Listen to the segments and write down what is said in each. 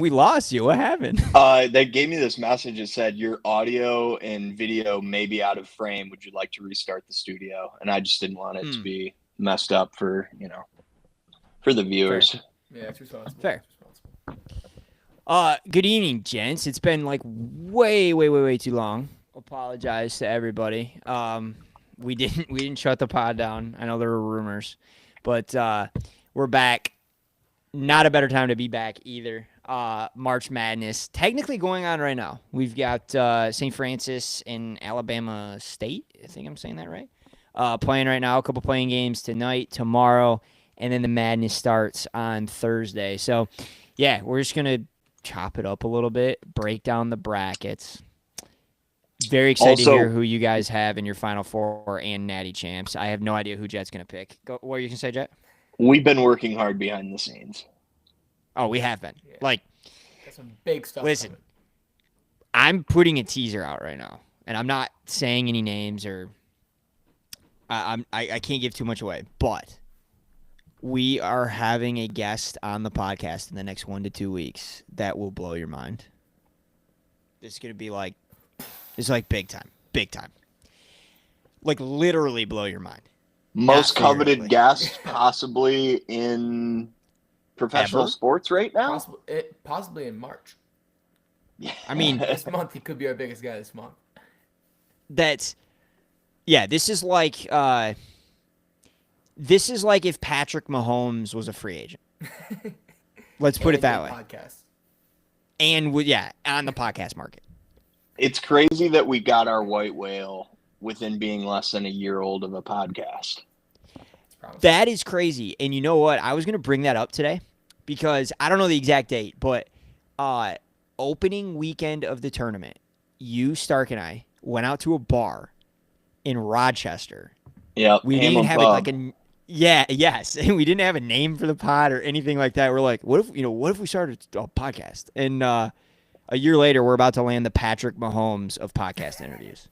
We lost you. What happened? They gave me this message that said your audio and video may be out of frame. Would you like to restart the studio? And I just didn't want it to be messed up for the viewers. Fair. Yeah, it's responsible. Fair. It's responsible. Good evening, gents. It's been like way too long. Apologize to everybody. We didn't shut the pod down. I know there were rumors, but we're back. Not a better time to be back either. March Madness technically going on right now. We've got St. Francis and Alabama State. I think I'm saying that right. Playing right now. A couple playing games tonight, tomorrow, and then the Madness starts on Thursday. So, yeah, we're just gonna chop it up a little bit, break down the brackets. Very excited to hear who you guys have in your Final Four and Natty Champs. I have no idea who Jet's gonna pick. What are you gonna say, Jet? We've been working hard behind the scenes. Oh, we have been. Yeah. Like, Got some big stuff. listen, coming. I'm putting a teaser out right now, and I'm not saying any names or I can't give too much away, but we are having a guest on the podcast in the next 1 to 2 weeks that will blow your mind. This is gonna be like, big time, like literally blow your mind. Most Not coveted figuratively. guest possibly in professional Ever? sports right now. Possibly in March. Yeah. I mean, This month, he could be our biggest guy this month. This is like if Patrick Mahomes was a free agent. Let's put it that way. Podcast. And on the podcast market. It's crazy that we got our white whale within being less than a year old of a podcast. It's promising. That is crazy. And you know what? I was going to bring that up today because I don't know the exact date, but opening weekend of the tournament, you, Stark, and I went out to a bar in Rochester. Yeah, We didn't have yes. And we didn't have a name for the pod or anything like that. We're like, what if we started a podcast? And a year later, we're about to land the Patrick Mahomes of podcast interviews.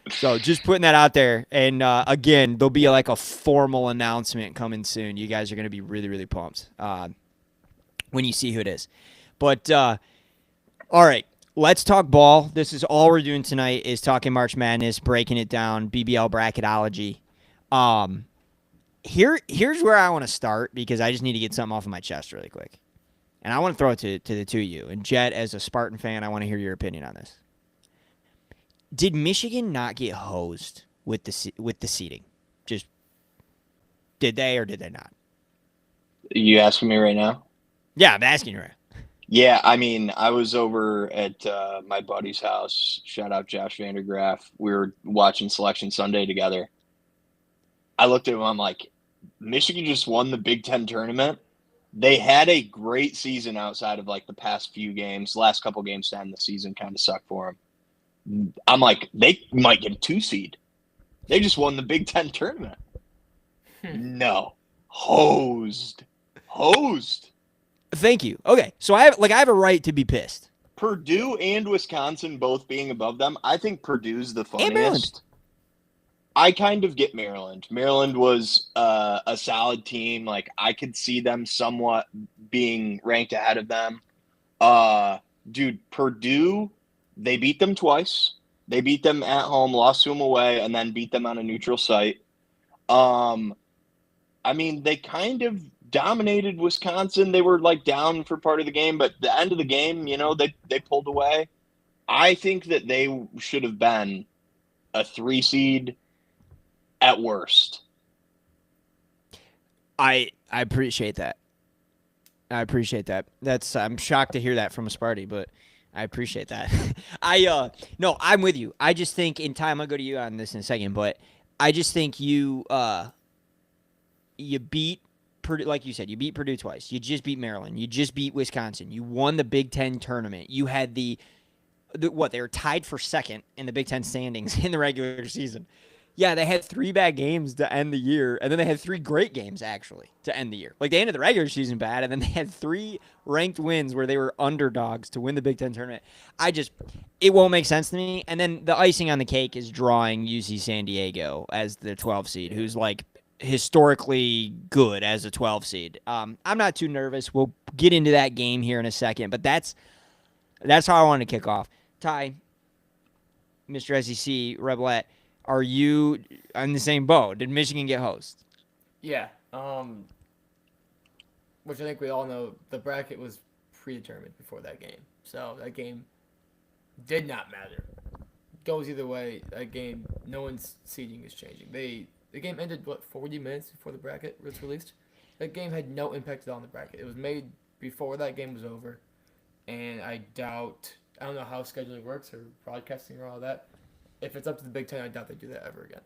So just putting that out there. And again, there'll be like a formal announcement coming soon. You guys are going to be really, really pumped when you see who it is. But all right, let's talk ball. This is all we're doing tonight is talking March Madness, breaking it down, BBL bracketology. Here's where I want to start because I just need to get something off of my chest really quick. And I want to throw it to the two of you. And Jet, as a Spartan fan, I want to hear your opinion on this. Did Michigan not get hosed with the seeding? Just did they or did they not? You asking me right now? Yeah, I'm asking you. Yeah, I mean, I was over at my buddy's house. Shout out Josh Vandergraff. We were watching Selection Sunday together. I looked at him. I'm like, Michigan just won the Big Ten tournament. They had a great season outside of like the past few games. Last couple games to end the season kind of sucked for them. I'm like, they might get a 2 seed. They just won the Big Ten tournament. No, hosed. Thank you. Okay, so I have a right to be pissed. Purdue and Wisconsin both being above them. I think Purdue's the And Maryland. funniest. I kind of get Maryland. Maryland was a solid team. Like I could see them somewhat being ranked ahead of them. Dude, Purdue, they beat them twice. They beat them at home, lost to them away, and then beat them on a neutral site. I mean, they kind of dominated Wisconsin. They were like down for part of the game, but the end of the game, they pulled away. I think that they should have been a 3 seed at worst. I appreciate that. I'm shocked to hear that from a Sparty, but I appreciate that. No, I'm with you. I just think in time, I'll go to you on this in a second, but I just think you beat Purdue, like you said, you beat Purdue twice. You just beat Maryland. You just beat Wisconsin. You won the Big Ten tournament. You had they were tied for second in the Big Ten standings in the regular season. Yeah, they had 3 bad games to end the year, and then they had 3 great games, actually, to end the year. Like, they ended the regular season bad, and then they had 3 ranked wins where they were underdogs to win the Big Ten tournament. It won't make sense to me. And then the icing on the cake is drawing UC San Diego as the 12 seed, who's, like, historically good as a 12 seed. I'm not too nervous. We'll get into that game here in a second, but that's how I want to kick off. Ty, Mr. SEC, Rebelette, are you on the same boat? Did Michigan get host? Yeah. Which I think we all know the bracket was predetermined before that game. So that game did not matter. Goes either way. That game, no one's seeding is changing. The game ended 40 minutes before the bracket was released. That game had no impact at all on the bracket. It was made before that game was over, and I don't know how scheduling works or broadcasting or all that. If it's up to the Big Ten, I doubt they do that ever again.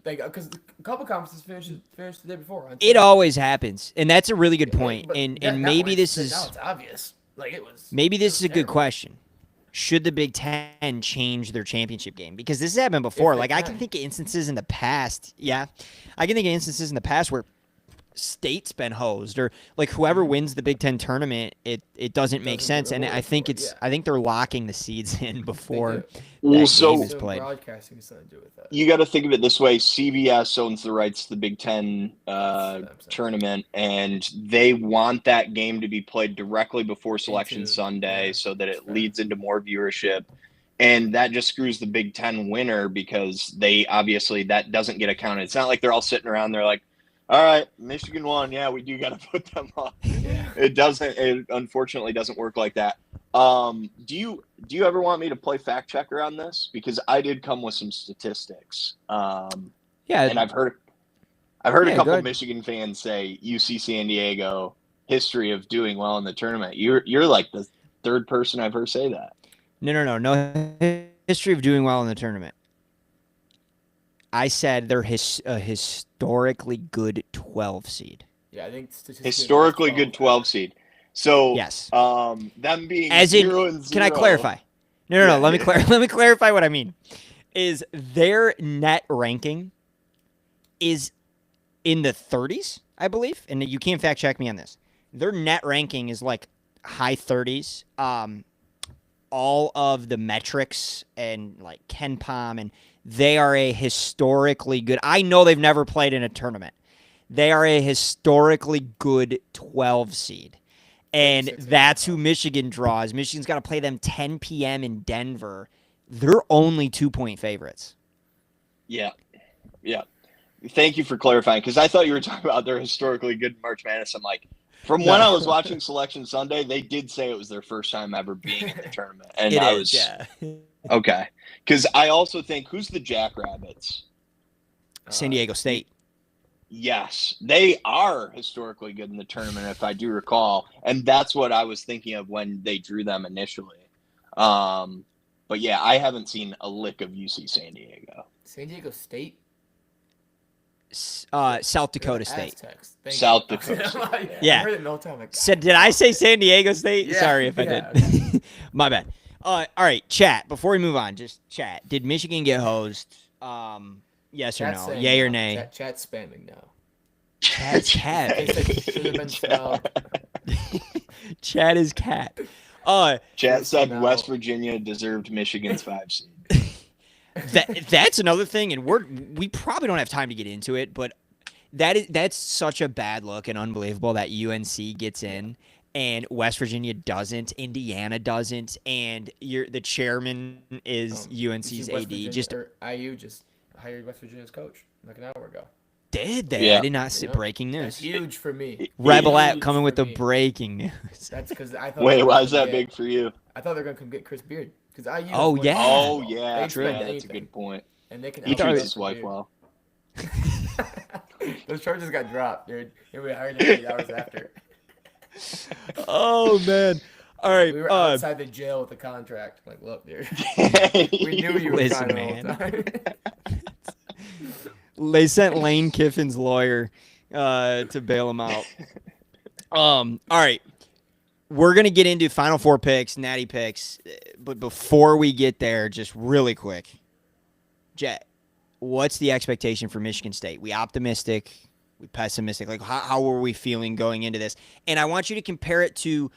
Because a couple conferences finished the day before. It always happens, and that's a really good point. But And now maybe this is now it's obvious. maybe this is a good terrible. question. Should the Big Ten change their championship game? Because this has happened before. If they Like I can. can think of instances in the past. Yeah, I can think of instances in the past where state's been hosed, or like whoever wins the Big Ten tournament, it doesn't make Doesn't sense. get And I rewarded think for it, it's yeah. I think they're locking the seeds in before do. Well, that so game is So played. broadcasting has something to do with that. you got to think of it this way: CBS owns the rights to the Big Ten what I'm saying. tournament, and they want that game to be played directly before Selection Into- Sunday, yeah, so that it fair. leads into more viewership. And that just screws the Big Ten winner because they obviously that doesn't get accounted. It's not like they're all sitting around. They're like, "All right, Michigan won. Yeah, we do got to put them on." Yeah. It doesn't. It unfortunately doesn't work like that. Do you ever want me to play fact checker on this? Because I did come with some statistics. Yeah, And I've heard Yeah, a go couple ahead. Michigan fans say UC San Diego history of doing well in the tournament. You're like the third person I've heard say that. no history of doing well in the tournament. I said they're a historically good 12 seed. Yeah, I think statistically Historically good 12 seed. So Yes. them being As in, 0 and 0. Can I clarify? No. Yeah, Let me yeah. let me clarify what I mean. Is their net ranking is in the 30s, I believe, and you can't fact check me on this. Their net ranking is like high 30s. All of the metrics and like Ken Pom, and they are a historically good. I know they've never played in a tournament. They are a historically good 12 seed. And 36 that's who Michigan draws. Michigan's got to play them 10 p.m. in Denver. They're only 2-point favorites. Yeah. Thank you for clarifying, because I thought you were talking about their historically good March Madness. I'm like, from when I was watching Selection Sunday, they did say it was their first time ever being in the tournament, and It I is, was yeah. okay. Because I also think, who's the Jackrabbits? San Diego State. Yes, they are historically good in the tournament, if I do recall, and that's what I was thinking of when they drew them initially. But yeah, I haven't seen a lick of UC San Diego. San Diego State. South Dakota State. Aztecs. Thank South you. Dakota State, yeah. I heard it no time. Like, Said, did I say San Diego State? Yeah, Sorry if I yeah. did. My bad. All right, chat. Before we move on, just chat. Did Michigan get hosed? Yes or Chat's no? saying Yay or no. nay? Chat's spamming now. Chat's cat. They said should have been smelled. Chat is cat. Chat said No. West Virginia deserved Michigan's 5 seed. That's another thing, and we probably don't have time to get into it, but that's such a bad look and unbelievable that UNC gets in and West Virginia doesn't, Indiana doesn't, and the chairman is UNC's West AD. Virginia, Just or IU just hired West Virginia's coach like an hour ago. did they? Yeah. I did not see Yeah. breaking That's news. huge for me. Rebel Huge coming for with the me. breaking news. That's because I thought. Wait, they were why gonna is that get- big for you? I thought they were gonna come get Chris Beard because IU. Oh, is yeah. Oh, basketball. yeah, They'd spend that's a anything, good point. and they can. He outdo treats Chris his wife Beard. well. Those charges got dropped, dude. And we hired him 8 hours after. Oh man! All right, We were outside the jail with the contract. Like, look, dude. We knew you were Listen, trying the whole time. they sent Lane Kiffin's lawyer to bail him out. All right. We're going to get into Final Four picks, Natty picks, but before we get there, just really quick, Jet, what's the expectation for Michigan State? We optimistic? We pessimistic? Like, how were we feeling going into this? And I want you to compare it to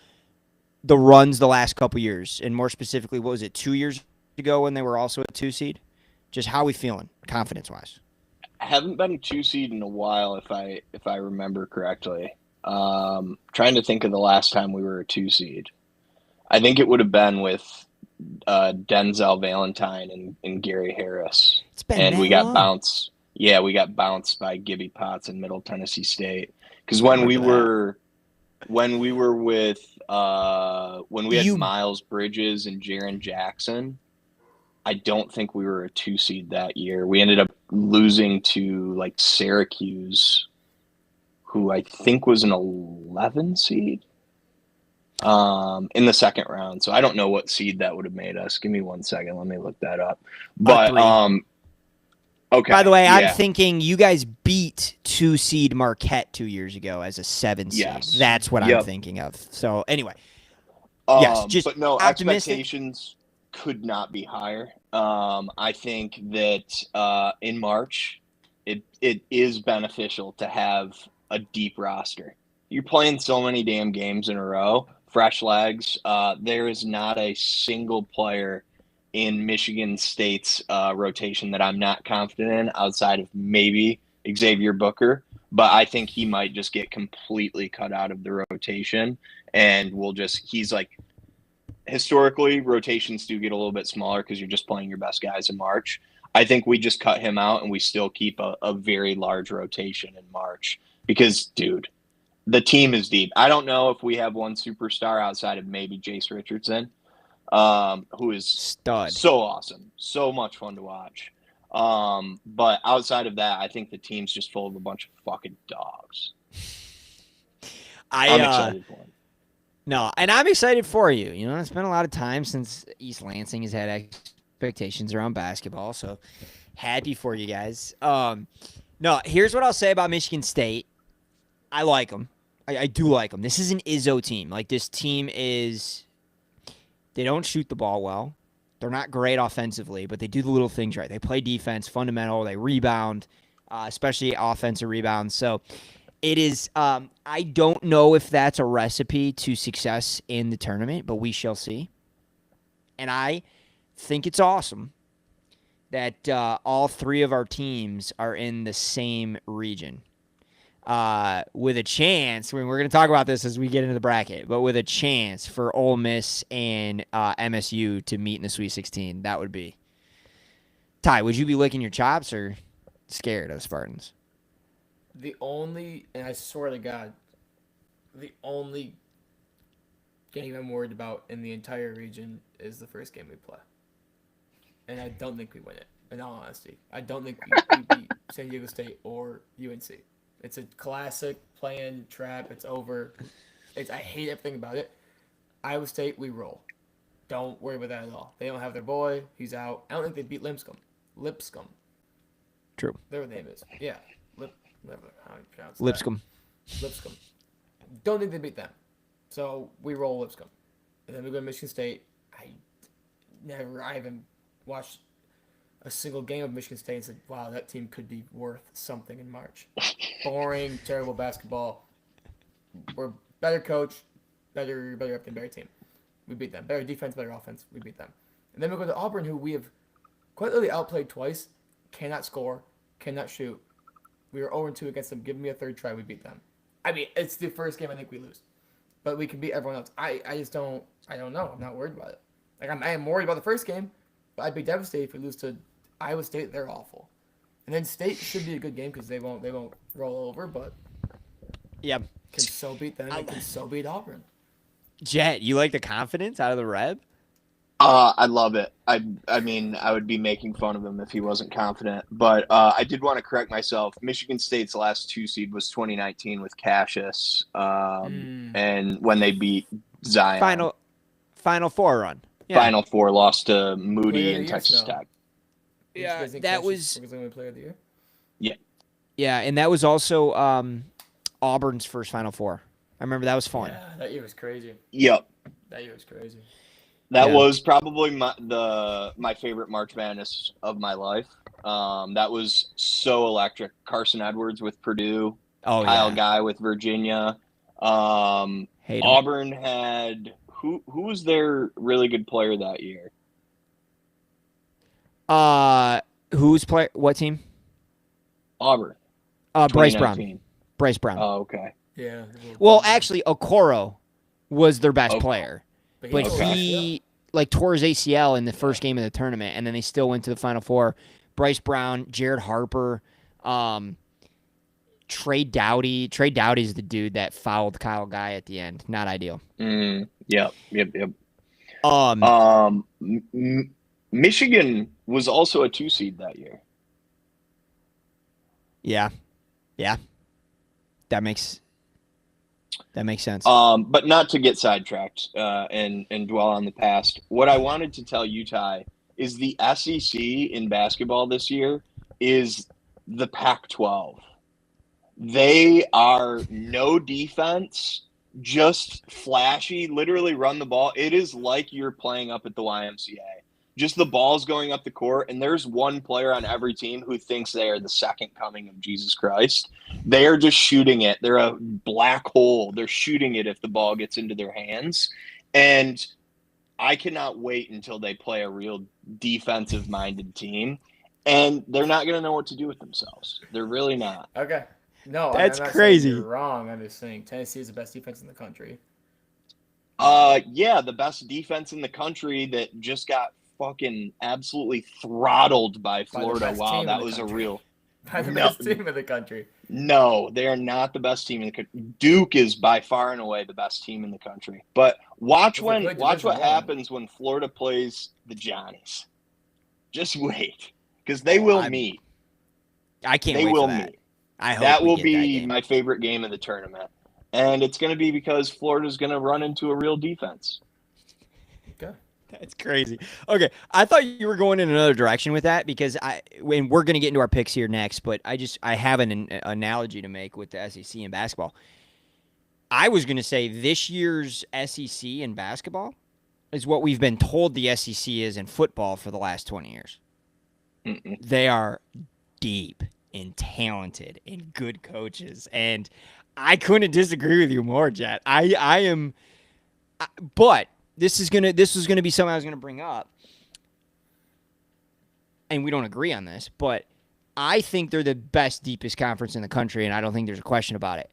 the runs the last couple years, and more specifically, what was it, 2 years ago when they were also a 2 seed? Just how are we feeling, confidence-wise? haven't been a 2 seed in a while, if I remember correctly. Trying to think of the last time we were a 2 seed. I think it would have been with Denzel Valentine and Gary Harris, It's been and that we got long. bounced. Yeah, we got bounced by Gibby Potts in Middle Tennessee State. Because I remember when we were with when we had You- Miles Bridges and Jaron Jackson, I don't think we were a 2 seed that year. We ended up losing to like Syracuse, who I think was an 11 seed in the second round. So I don't know what seed that would have made us. Give me 1 second. Let me look that up. But 3. okay. By the way, I'm yeah. thinking you guys beat 2 seed Marquette 2 years ago as a 7 seed. Yes. That's what I'm Yep. thinking of. So anyway, yes, just but no, optimistic. expectations could not be higher. I think that in March, it is beneficial to have a deep roster. You're playing so many damn games in a row, fresh legs. There is not a single player in Michigan State's rotation that I'm not confident in outside of maybe Xavier Booker. But I think he might just get completely cut out of the rotation, and he's like, historically, rotations do get a little bit smaller because you're just playing your best guys in March. I think we just cut him out and we still keep a very large rotation in March because, dude, the team is deep. I don't know if we have one superstar outside of maybe Jace Richardson, who is Stud. so awesome, so much fun to watch. But outside of that, I think the team's just full of a bunch of fucking dogs. I'm excited for him. No, and I'm excited for you. You know, it's been a lot of time since East Lansing has had expectations around basketball, so happy for you guys. No, here's what I'll say about Michigan State. I like them. I do like them. This is an Izzo team. Like, this team is – they don't shoot the ball well. They're not great offensively, but they do the little things right. They play defense, fundamental. They rebound, especially offensive rebounds. So it is I don't know if that's a recipe to success in the tournament, but we shall see. And I think it's awesome that all three of our teams are in the same region. With a chance, we're going to talk about this as we get into the bracket, but with a chance for Ole Miss and MSU to meet in the Sweet 16, that would be. Ty, would you be licking your chops or scared of Spartans? And I swear to God, the only game I'm worried about in the entire region is the first game we play. And I don't think we win it, in all honesty. I don't think we beat San Diego State or UNC. It's a classic play-in trap. It's over. I hate everything about it. Iowa State, we roll. Don't worry about that at all. They don't have their boy. He's out. I don't think they beat Lipscomb. True. Their name is. Yeah. Whatever. How you pronounce that. Lipscomb. Don't think they beat them. So we roll Lipscomb. And then we go to Michigan State. I haven't watched a single game of Michigan State and said, wow, that team could be worth something in March. Boring, terrible basketball. We're better coach, better up than better team. We beat them. Better defense, better offense. We beat them. And then we go to Auburn, who we have quite literally outplayed twice. Cannot score, cannot shoot. We were 0-2 against them. Give me a third try, we beat them. I mean, it's the first game I think we lose. But we can beat everyone else. I don't know. I'm not worried about it. Like, I am worried about the first game, but I'd be devastated if we lose to Iowa State. They're awful. And then State should be a good game because they won't roll over, but Yeah. can so beat them and can so beat Auburn. Jet, you like the confidence out of the Reb? I love it. I mean, I would be making fun of him if he wasn't confident. But I did want to correct myself. Michigan State's last 2 seed was 2019 with Cassius, and when they beat Zion. Final four run. Yeah. Final four lost to Moody Player of and the year, Texas no. Tech. Yeah, that that was only player of the year. Yeah, and that was also Auburn's first Final Four. I remember that was fun. Yeah, that year was crazy. Yep. That Yeah. was probably my favorite March Madness of my life. That was so electric. Carson Edwards with Purdue, Oh, Kyle yeah. Guy with Virginia. Hate 'em. Auburn had who was their really good player that year? Who's play? What team? Auburn. Bryce Brown. 2019. Bryce Brown. Oh, okay. Yeah. Well, actually, Okoro was their best Okay. player, but Okay. he tore his ACL in the first game of the tournament, and then they still went to the Final Four. Bryce Brown, Jared Harper, Trey Dowdy. Trey Dowdy's the dude that fouled Kyle Guy at the end. Not ideal. Yep. Michigan was also a 2 seed that year. Yeah. That makes sense. But not to get sidetracked and dwell on the past. What I wanted to tell you, Ty, is the SEC in basketball this year is the Pac-12. They are no defense, just flashy, literally run the ball. It is like you're playing up at the YMCA. Just the ball's going up the court, and there's one player on every team who thinks they are the second coming of Jesus Christ. They are just shooting it. They're a black hole. They're shooting it if the ball gets into their hands. And I cannot wait until they play a real defensive-minded team. And they're not going to know what to do with themselves. They're really not. Okay. No, That's I'm not crazy. saying you're wrong. I'm just saying Tennessee is the best defense in the country. Yeah, the best defense in the country that just got fucking absolutely throttled by Florida. Wow, that was a real... By the best team in the country. No, they are not the best team in the country. Duke is by far and away the best team in the country. But watch what happens when Florida plays the Johnnies. Just wait, because they will meet. I can't wait for that. I hope that will be my favorite game of the tournament, and it's going to be because Florida's going to run into a real defense. Okay. That's crazy. Okay, I thought you were going in another direction with that because we're going to get into our picks here next, but I have an analogy to make with the SEC in basketball. I was going to say this year's SEC in basketball is what we've been told the SEC is in football for the last 20 years. They are deep and talented and good coaches, and I couldn't disagree with you more, Jet. But this was gonna be something I was gonna bring up, and we don't agree on this, but I think they're the best, deepest conference in the country, and I don't think there's a question about it.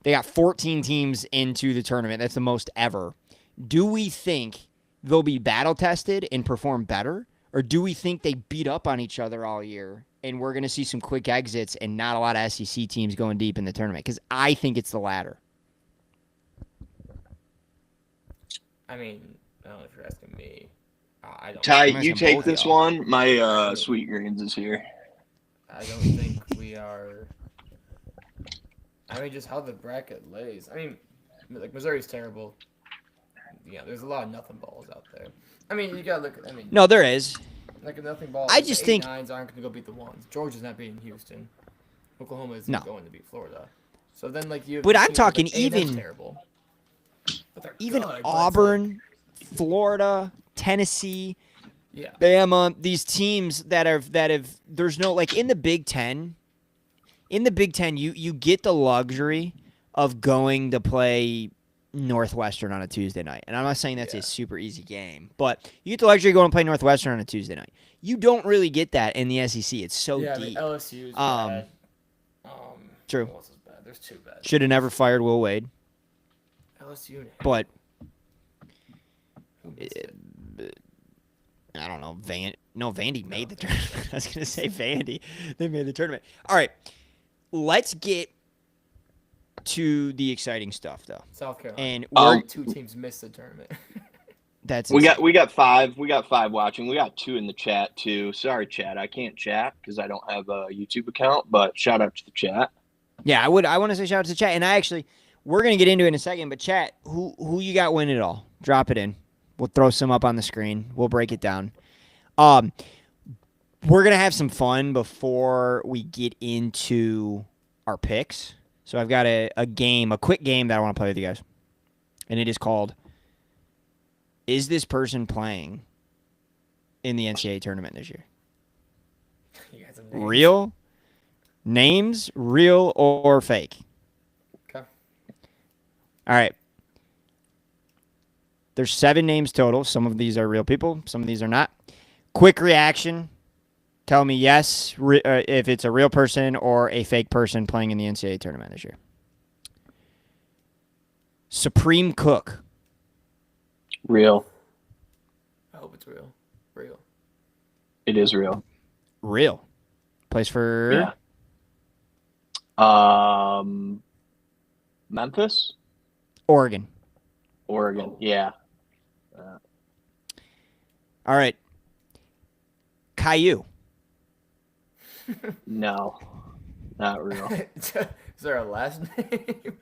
They got 14 teams into the tournament. That's the most ever. Do we think they'll be battle tested and perform better, or do we think they beat up on each other all year and we're going to see some quick exits and not a lot of SEC teams going deep in the tournament? Because I think it's the latter. I mean, I don't know if you're asking me. I don't. Ty, you take this one. My Sweet Greens is here. I don't think we are. I mean, just how the bracket lays. I mean, like Missouri's terrible. Yeah, there's a lot of nothing balls out there. I mean, you gotta look. No, there is. Like a nothing ball. I just think 9s aren't gonna go beat the 1s. Georgia's not beating Houston. Oklahoma isn't going to beat Florida. So then, like you. But I'm talking like, even. Terrible. But even good, Auburn, Florida, Tennessee, yeah, Bama. These teams that have there's no like in the Big Ten. In the Big Ten, you get the luxury of going to play Northwestern on a Tuesday night. And I'm not saying that's a super easy game, but you get the luxury of going to play Northwestern on a Tuesday night. You don't really get that in the SEC. It's so deep. I mean, LSU is bad. True. Who else is bad? There's two bad. Should have never fired Will Wade. LSU. But I don't know. Vandy made the tournament. I was going to say Vandy. They made the tournament. All right. Let's get to the exciting stuff, though. South Carolina. And two teams missed the tournament. We got five. We got 5 watching. We got 2 in the chat too. Sorry, chat. I can't chat because I don't have a YouTube account. But shout out to the chat. Yeah, I want to say shout out to the chat. And we're gonna get into it in a second. But chat, who you got winning it all? Drop it in. We'll throw some up on the screen. We'll break it down. We're going to have some fun before we get into our picks. So I've got a quick game that I want to play with you guys. And it is called, Is This Person Playing in the NCAA Tournament this year? You got some names. Real? Names, real or fake? Okay. All right. There's 7 names total. Some of these are real people. Some of these are not. Quick reaction. Tell me yes if it's a real person or a fake person playing in the NCAA tournament this year. Supreme Cook. Real. I hope it's real. Real. It is real. Real. Plays for Memphis? Oregon. Oregon. Oh. Yeah. All right. Caillou. No. Not real. Is there a last name?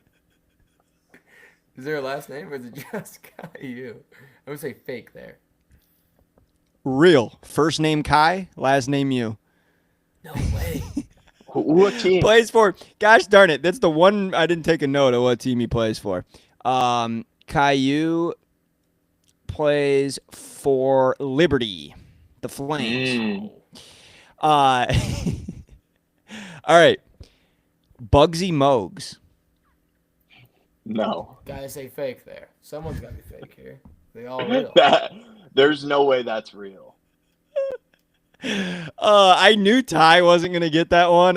Is there a last name or is it just Caillou? I would say fake there. Real. First name Kai, last name you. No way. What team? Plays for, gosh darn it, that's the one I didn't take a note of what team he plays for. Caillou plays for Liberty, the Flames. All right. Bugsy Mogs. No. Gotta say fake there. Someone's gotta be fake here. They all real. There's no way that's real. I knew Ty wasn't gonna get that one.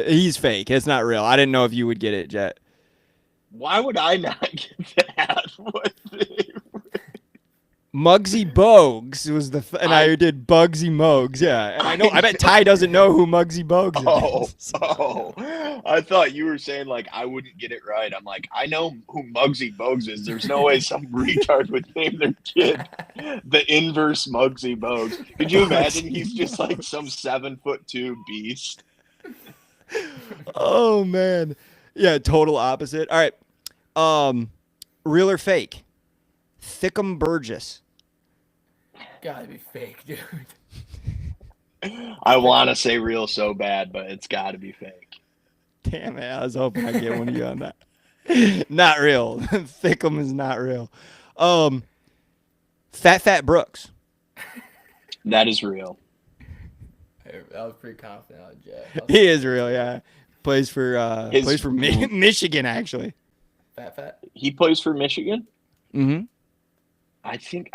He's fake. It's not real. I didn't know if you would get it, Jet. Why would I not get that? What Muggsy Bogues was and I did Bugsy Mogs. Yeah, and I bet Ty doesn't know who Muggsy Bogues is. I thought you were saying like I wouldn't get it right. I'm like, I know who Muggsy Bogues is. There's no way some retard would name their kid the inverse Muggsy Bogues. Could you imagine he's just like some 7'2" beast? Oh man, yeah, total opposite. All right, real or fake? Thickum Burgess. Gotta be fake, dude. I want to say real so bad, but it's got to be fake. Damn it, I was hoping I'd get one of you on that. Not real. Thickum is not real. Fat Brooks. That is real. I was pretty confident on Jet. He is real, yeah. Plays for Michigan, actually. Fat. He plays for Michigan? Mm-hmm. I think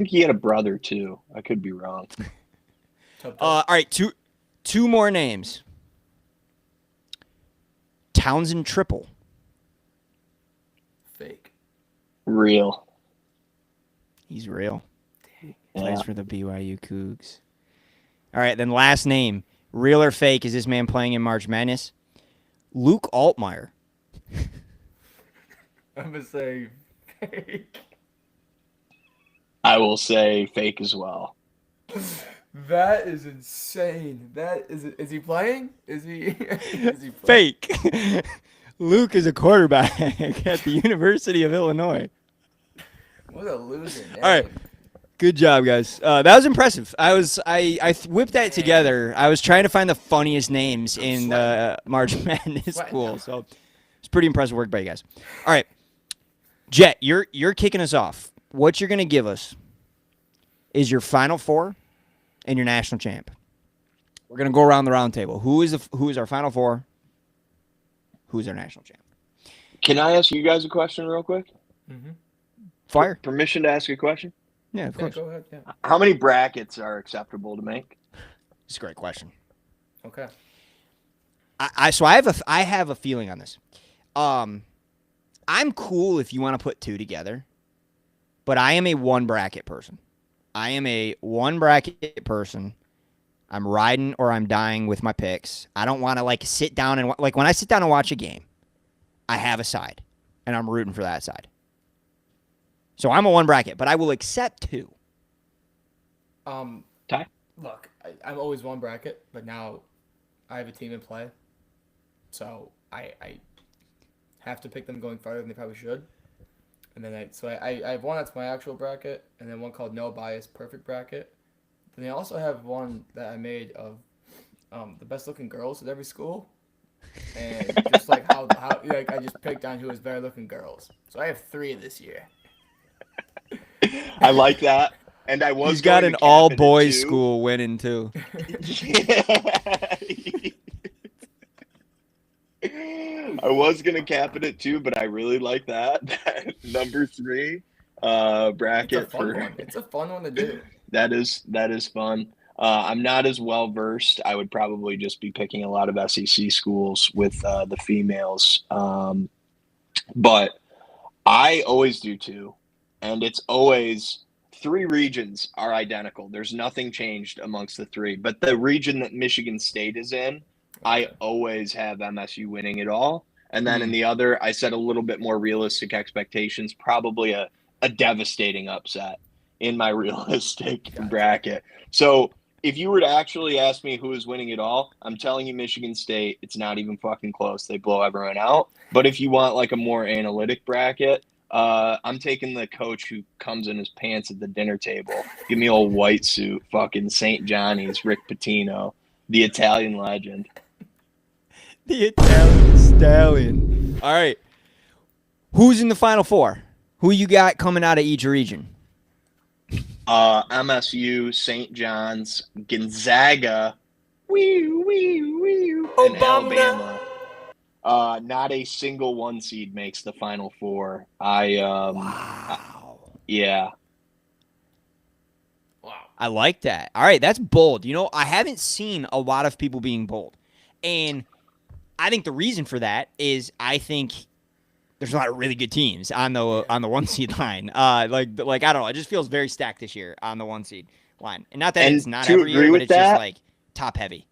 he had a brother too. I could be wrong. All right, two more names. Townsend Triple. Fake. Real. He's real. Dang. Plays for the BYU Cougs. All right, then last name. Real or fake is this man playing in March Madness? Luke Altmaier. I'm gonna say fake. I will say fake as well. That is insane. Is he playing? Is he playing? Fake. Luke is a quarterback at the University of Illinois. What a loser. All right. Good job, guys. That was impressive. I whipped that together. I was trying to find the funniest names in the March Madness pool, so it's pretty impressive work by you guys. All right, Jet, you're kicking us off. What you're gonna give us is your Final Four and your national champ. We're gonna go around the round table. Who is our Final Four? Who's our national champ? Can I ask you guys a question real quick? Mm-hmm. Fire. Permission to ask a question? Yeah, of course. Go ahead. Yeah. How many brackets are acceptable to make? It's a great question. Okay. I have a feeling on this. I'm cool if you want to put two together, but I am a one bracket person. I'm riding or I'm dying with my picks. I don't want to sit down and when I sit down and watch a game, I have a side, and I'm rooting for that side. So I'm a one bracket, but I will accept two. Ty? Look, I'm always one bracket, but now I have a team in play, so I have to pick them going farther than they probably should. And then I have one that's my actual bracket, and then one called No Bias Perfect Bracket. Then I also have one that I made of the best looking girls at every school, and just how I just picked on who was better looking girls. So I have 3 this year. I like that. And I was He's got an all boys school winning too. I was gonna cap it at 2, but I really like that. Number 3 bracket It's a fun one to do. That is fun. I'm not as well versed. I would probably just be picking a lot of SEC schools with the females. But I always do too. And it's always three regions are identical. There's nothing changed amongst the three. But the region that Michigan State is in, I always have MSU winning it all. And then in the other, I set a little bit more realistic expectations, probably a devastating upset in my realistic bracket. So if you were to actually ask me who is winning it all, I'm telling you Michigan State. It's not even fucking close. They blow everyone out. But if you want like a more analytic bracket, I'm taking the coach who comes in his pants at the dinner table. Give me old white suit, fucking St. Johnny's, Rick Pitino, the Italian legend. The Italian stallion. All right. Who's in the Final Four? Who you got coming out of each region? MSU, St. John's, Gonzaga, and Alabama. Not a single one seed makes the Final Four. Wow. Yeah. Wow. I like that. All right, that's bold. You know, I haven't seen a lot of people being bold. And I think the reason for that is I think there's a lot of really good teams on the 1 seed line. Like I don't know, it just feels very stacked this year on the 1 seed line. And not that it's not every year, but it's just like top heavy.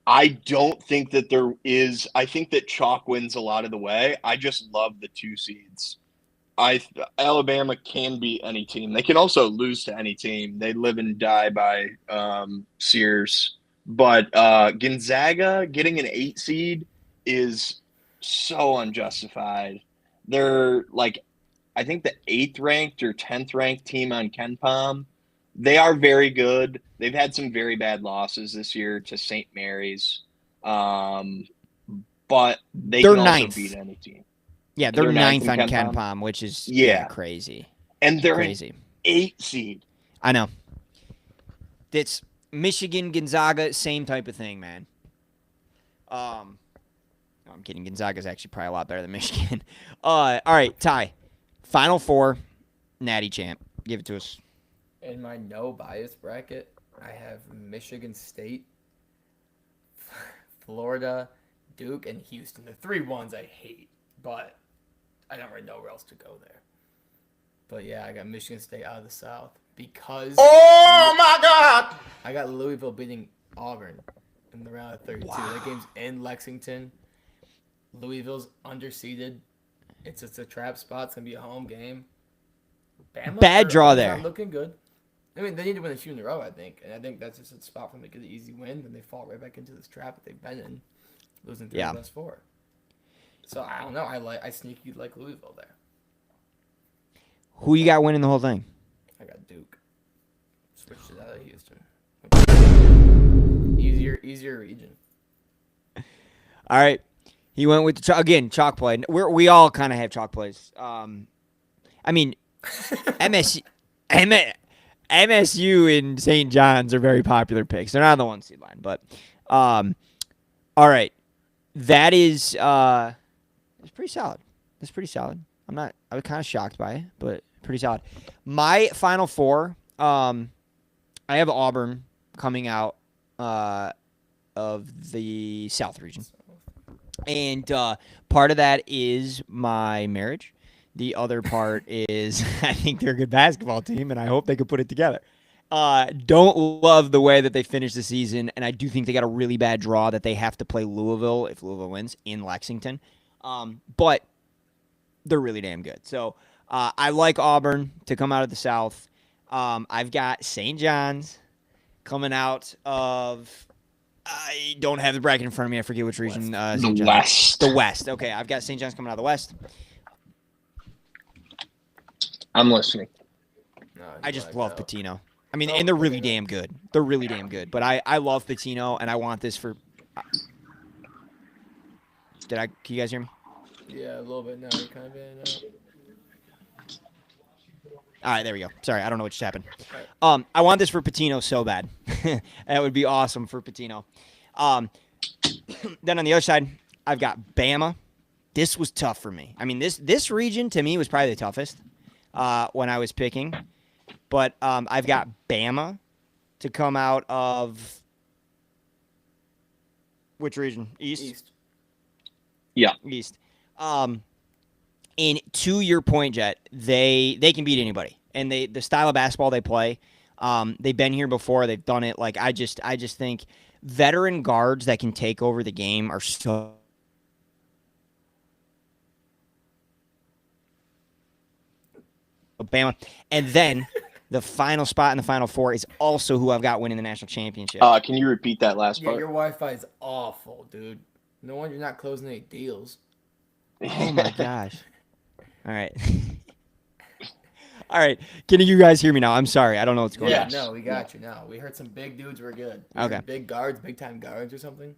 I don't think that there is. I think that chalk wins a lot of the way. I just love the 2 seeds. Alabama can beat any team. They can also lose to any team. They live and die by Sears. But Gonzaga getting an 8 seed is so unjustified. They're like, I think the 8th ranked or 10th ranked team on KenPom. They are very good. They've had some very bad losses this year to St. Mary's, but they can also beat any team. Yeah, they're 9th on KenPom, which is crazy. And they're crazy. An 8 seed. I know. It's Michigan, Gonzaga, same type of thing, man. No, I'm kidding. Gonzaga's actually probably a lot better than Michigan. All right, Ty. Final Four, Natty Champ. Give it to us. In my no bias bracket, I have Michigan State, Florida, Duke, and Houston. The 3 ones I hate, but I don't really know where else to go there. But yeah, I got Michigan State out of the South because oh my God, I got Louisville beating Auburn in the round of 32. Wow. That game's in Lexington. Louisville's underseeded. It's just a trap spot. It's gonna be a home game. Bama bad draw there. Not looking good. I mean, they need to win a few in a row, I think, and I think that's just a spot for them to get an easy win. Then they fall right back into this trap that they've been in, losing 3 of the last 4. So I don't know. I sneaky like Louisville there. Who you got winning the whole thing? I got Duke. Switched it out of Houston. Easier region. All right. He went with again chalk play. We all kind of have chalk plays. I mean, MSU and St. John's are very popular picks. They're not on the 1 seed line, but all right. That is it's pretty solid. That's pretty solid. I was kind of shocked by it, but pretty solid. My Final Four, I have Auburn coming out of the South region. And part of that is my marriage. The other part is I think they're a good basketball team, and I hope they can put it together. Don't love the way that they finished the season, and I do think they got a really bad draw that they have to play Louisville if Louisville wins in Lexington. But they're really damn good. So I like Auburn to come out of the South. I've got St. John's coming out of I don't have the bracket in front of me. I forget which region. The West. The West. Okay, I've got St. John's coming out of the West. I'm listening. No, I just love Pitino. I mean, and they're really damn good. They're really damn good. But I love Pitino, and I want this for. Can you guys hear me? Yeah, a little bit now. You're kind of in and out. All right, there we go. Sorry, I don't know what just happened. Right. I want this for Pitino so bad. That would be awesome for Pitino. Then on the other side, I've got Bama. This was tough for me. I mean, this region to me was probably the toughest when I was picking. But I've got Bama to come out of which region? East. Yeah. East. And to your point, Jet, they can beat anybody, and the style of basketball they play. They've been here before. They've done it. Like I just think veteran guards that can take over the game are so. Alabama, and then the final spot in the Final Four is also who I've got winning the national championship. Can you repeat that last Yeah, part? your Wi-Fi is awful, dude. No wonder you're not closing any deals. Oh my gosh! All right, all right. Can you guys hear me now? I'm sorry, I don't know what's going Yeah, on. no, we got you now. We heard some big dudes were good. We Okay. heard big guards, big time guards or something.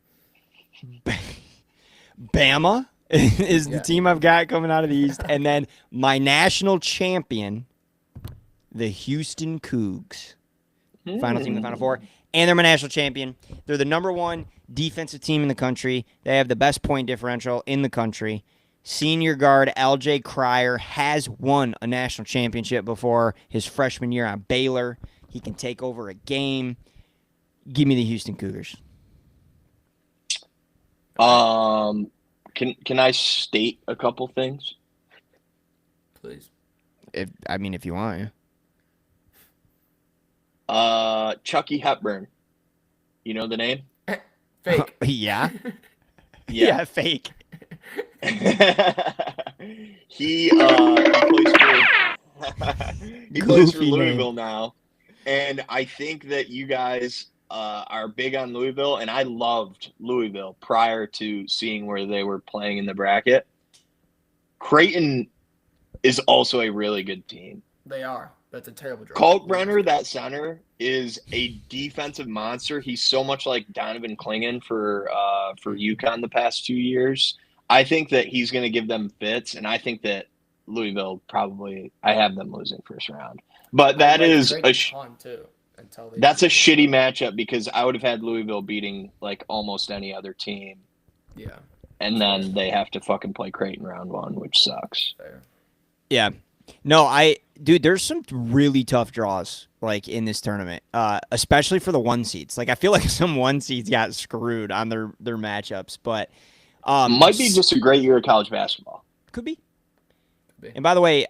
Bama is the Yeah. team I've got coming out of the East, and then my national champion, the Houston Cougs, final team in the Final Four, and they're my national champion. They're the number one defensive team in the country. They have the best point differential in the country. Senior guard L.J. Cryer has won a national championship before his freshman year on Baylor. He can take over a game. Give me the Houston Cougars. Can I state a couple things? Please. If you want, Chucky Hepburn. You know the name? Fake. yeah. Yeah, fake. He plays for Goofy Louisville now, and I think that you guys are big on Louisville, and I loved Louisville prior to seeing where they were playing in the bracket. Creighton is also a really good team. They are. That's a terrible draw. Kalkbrenner, that center, is a defensive monster. He's so much like Donovan Clingan for UConn the past 2 years. I think that he's going to give them fits, and I think that Louisville probably – I have them losing first round. But that is a that's a shitty matchup because I would have had Louisville beating like almost any other team. Yeah. And then they have to fucking play Creighton round one, which sucks. Fair. Yeah. No, dude, there's some really tough draws like in this tournament, especially for the one seeds. Like I feel like some one seeds got screwed on their matchups, but might be just a great year of college basketball. Could be. And by the way,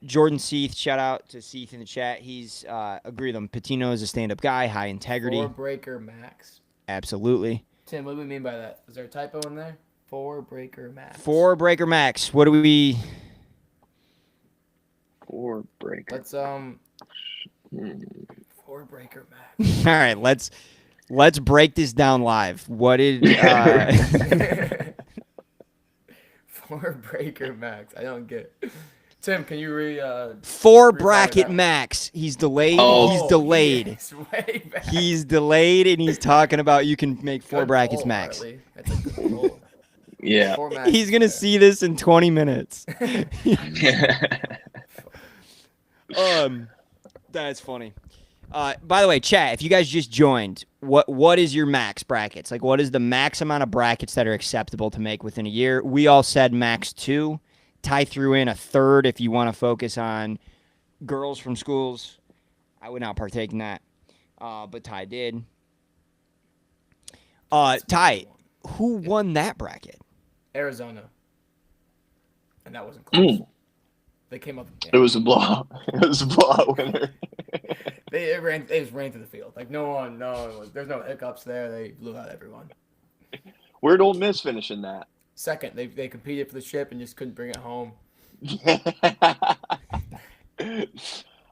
Jordan Seath, shout out to Seath in the chat. He's agree with him. Patino is a stand-up guy, high integrity. 4-breaker max. Absolutely. Tim, what do we mean by that? Is there a typo in there? 4-breaker max. 4-breaker max. What do we? 4-breaker. Let's 4-breaker max. All right, let's break this down live. What did 4-breaker max? I don't get it. Tim, can you 4-bracket max? He's delayed. He's delayed. Yes, way back. He's delayed, and he's talking about you can make 4 brackets goal, max. Harley. That's a good goal. Yeah. 4 max He's gonna see this in 20 minutes. That's funny. By the way, chat, if you guys just joined, what is your max brackets? Like, what is the max amount of brackets that are acceptable to make within a year? We all said max 2. Ty threw in a third if you want to focus on girls from schools. I would not partake in that, but Ty did. Ty, who won that bracket? Arizona. And that wasn't close. They came up. It was a blowout. It was a blowout winner. They just ran through the field. Like there's no hiccups there. They blew out everyone. Where'd Ole Miss finish in that? Second, they competed for the chip and just couldn't bring it home.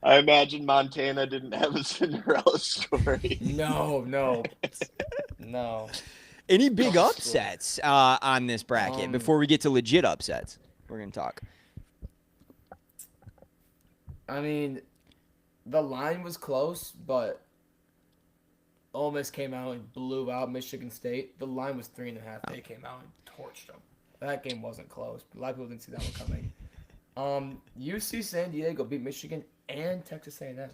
I imagine Montana didn't have a Cinderella story. No. Any big upsets on this bracket before we get to legit upsets? We're going to talk. I mean, the line was close, but Ole Miss came out and blew out Michigan State. The line was 3.5. They came out and torched them. That game wasn't close. A lot of people didn't see that one coming. UC San Diego beat Michigan and Texas A&M.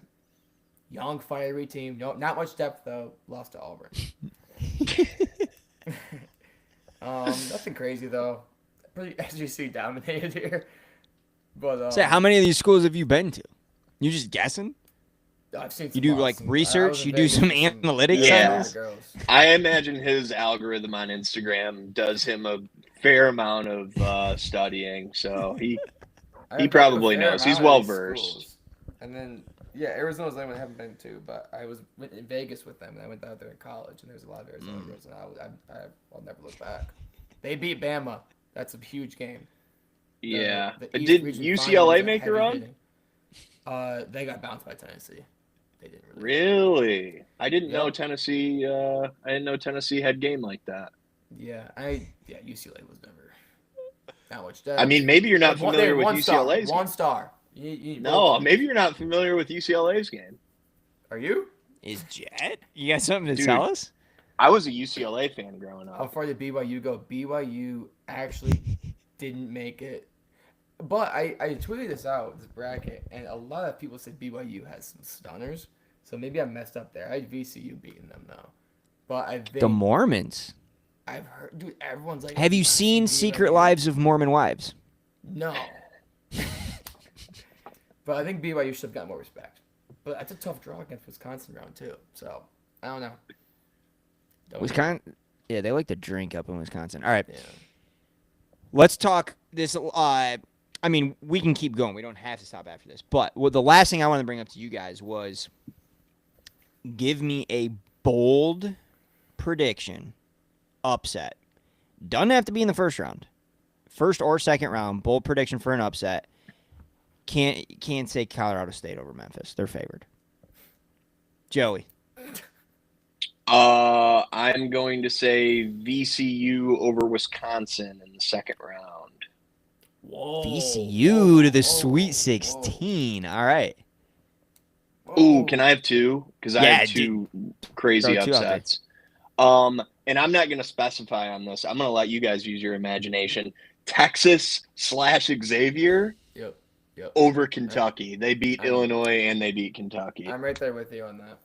Young, fiery team. No, not much depth though. Lost to Auburn. Nothing crazy though. Pretty SEC dominated here. But Say, how many of these schools have you been to? You just guessing? I've seen You some do awesome, like I was research. in You do Vegas some with analytics Yeah. on this. girls. I imagine his algorithm on Instagram does him a fair amount of studying, so he I've been to a probably fair knows. He's amount of these well-versed. schools. And then, yeah, Arizona's the only one I haven't been to, but I was in Vegas with them, and I went out there in college, and there's a lot of Arizona girls, and I'll never look back. They beat Bama. That's a huge game. Yeah. The But East did Region UCLA Finals are make a heavy run? hitting. They got bounced by Tennessee. They didn't really. Really? I didn't know Yep. Tennessee. I didn't know Tennessee had game like that. Yeah, UCLA was never that much. I mean, maybe you're not They won familiar with one star. UCLA's One game. star. You No, road maybe you're not familiar with UCLA's game. Are you? Is Jet? You got something to Dude. tell us? I was a UCLA fan growing How up. far did BYU go? BYU actually didn't make it. But I tweeted this out, this bracket, and a lot of people said BYU has some stunners. So maybe I messed up there. I had VCU beating them though. But I think The Mormons. I've heard, dude, everyone's like, Have you seen Secret Lives of Mormon Wives? No. But I think BYU should have got more respect. But that's a tough draw against Wisconsin round two. So I don't know. Wisconsin. Yeah, they like to drink up in Wisconsin. All right, Yeah. let's talk this. I mean, we can keep going. We don't have to stop after this. But the last thing I wanted to bring up to you guys was give me a bold prediction upset. Doesn't have to be in the first round. First or second round, bold prediction for an upset. Can't say Colorado State over Memphis. They're favored. Joey. I'm going to say VCU over Wisconsin in the second round. Whoa. VCU to the whoa, Sweet whoa. 16. All right. Ooh, can I have two? Because I Yeah, have two crazy throw two out there. upsets. And I'm not going to specify on this. I'm going to let you guys use your imagination. Texas/Xavier Yep. over Kentucky. They beat I'm- Illinois and they beat Kentucky. I'm right there with you on that.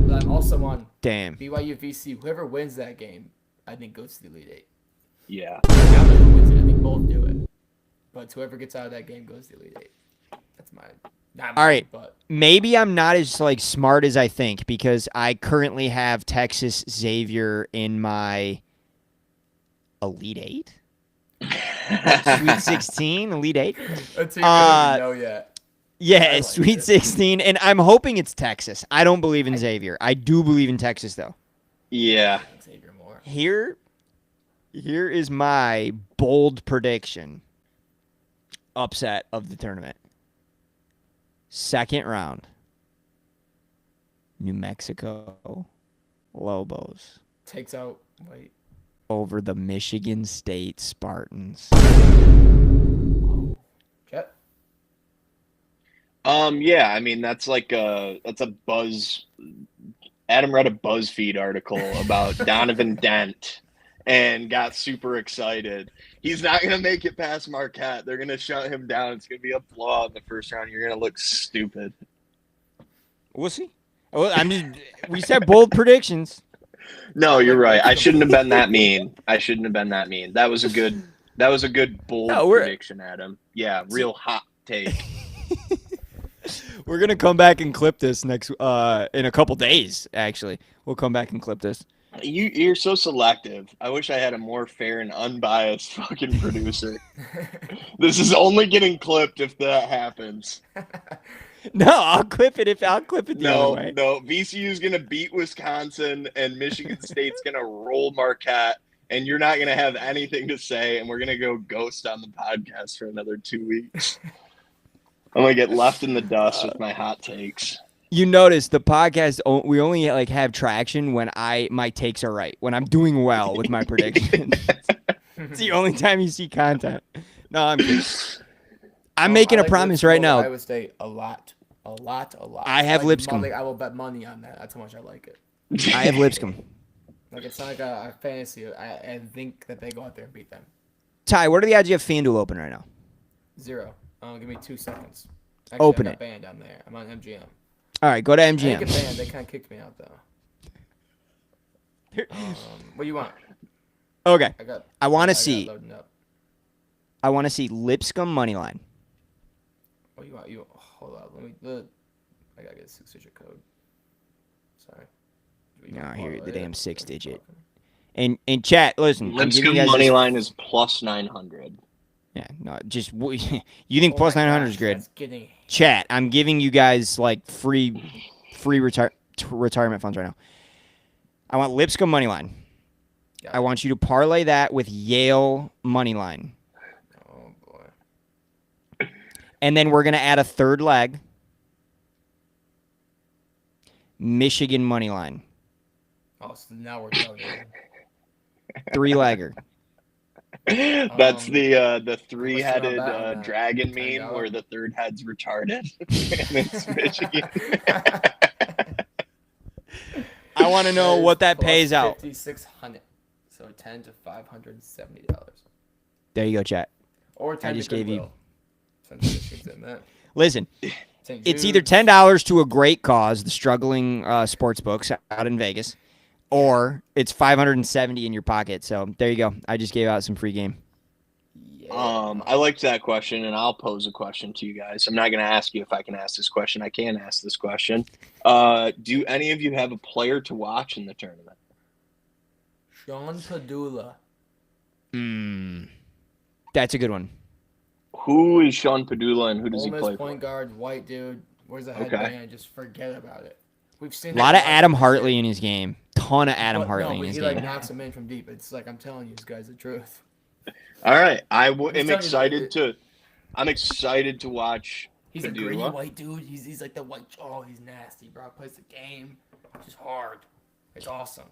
But I'm also on Damn. BYU VC. Whoever wins that game, I think goes to the Elite Eight. Yeah. I don't know who wins it. I think both do it. But whoever gets out of that game goes to the Elite Eight. That's mine. Not mine, All right. but Maybe I'm not as like smart as I think because I currently have Texas Xavier in my Elite Eight. Sweet 16, Elite 8. a team I don't even know yet. Yeah, I like Sweet it. 16, and I'm hoping it's Texas. I don't believe in Xavier. I do believe in Texas, though. Yeah. Xavier Moore. Here is my bold prediction. Upset of the tournament. Second round. New Mexico Lobos Takes out. Wait. over the Michigan State Spartans. Jet. Yeah, I mean that's a buzz. Adam read a BuzzFeed article about Donovan Dent and got super excited. He's not gonna make it past Marquette. They're gonna shut him down. It's gonna be a blowout in the first round. You're gonna look stupid. We'll see. We said bold predictions. No, you're right. I shouldn't have been that mean. That was a good bold No, we're- prediction, Adam. Yeah, real hot take. We're gonna come back and clip this next in a couple days. Actually, we'll come back and clip this. You're so selective. I wish I had a more fair and unbiased fucking producer. This is only getting clipped if that happens. No, I'll clip it the other way. No. VCU's gonna beat Wisconsin and Michigan State's gonna roll Marquette, and you're not gonna have anything to say, and we're gonna go ghost on the podcast for another 2 weeks. I'm gonna get left in the dust with my hot takes. You notice the podcast we only like have traction when my takes are right. When I'm doing well with my predictions. It's the only time you see content. No, I'm kidding. I'm making I a like promise Lipscomb right over now. Iowa State a lot. I have Lipscomb. I will bet money on that. That's how much I like it. I have Lipscomb. Like it's not like a fantasy. I think that they go out there and beat them. Ty, what are the odds you have FanDuel open right now? 0. Give me 2 seconds. Actually, Open I got it. banned on there. I'm on MGM. All right, go to I didn't get MGM. banned. They kind of kicked me out though. What do you want? Okay, I got. I want I to got see. loading up. I want to see Lipscomb money line. What do you want? Hold on. I gotta get a 6-digit code. Sorry. No, here the damn 6-digit. And chat, listen, I'm giving Lipscomb you guys money this, line is plus 900. Yeah, no, just you think Oh plus my 900 is gosh, good? That's getting Chat, I'm giving you guys like free retirement funds right now. I want Lipscomb money line. Got I it. want you to parlay that with Yale money line. Oh boy. And then we're going to add a third leg. Michigan money line. Oh, so now we're done. 3-legger. That's the How much do you three-headed wanna bet on that? dragon $10? meme where the third head's retarded. And it's Michigan. I want to know what that pays out. $5,600. So $10 to $570. There you go, chat. Or 10 just to gave you- Goodwill. Since Michigan's in that. Listen, St. it's either Jude's. $10 to a great cause, the struggling sports books out in Vegas, or it's $570 in your pocket. So there you go. I just gave out some free game. Yeah. I liked that question, and I'll pose a question to you guys. I'm not going to ask you if I can ask this question. I can ask this question. Do any of you have a player to watch in the tournament? Sean Padula. That's a good one. Who is Sean Padula, and who does Ole he Miss play point for? guard, white dude. Where's the Okay. headband? Just forget about it. We've seen A lot of that Adam this Hartley year. in his game. Ton of Adam But Hartley no, in his he game. like knocks him in from deep. It's like I'm telling you, this guy's the truth. All right, I'm am telling you, excited to. I'm excited to watch. He's a gritty Padula. white dude. He's like the white. Oh, he's nasty, bro. Plays the game. Just hard. It's awesome.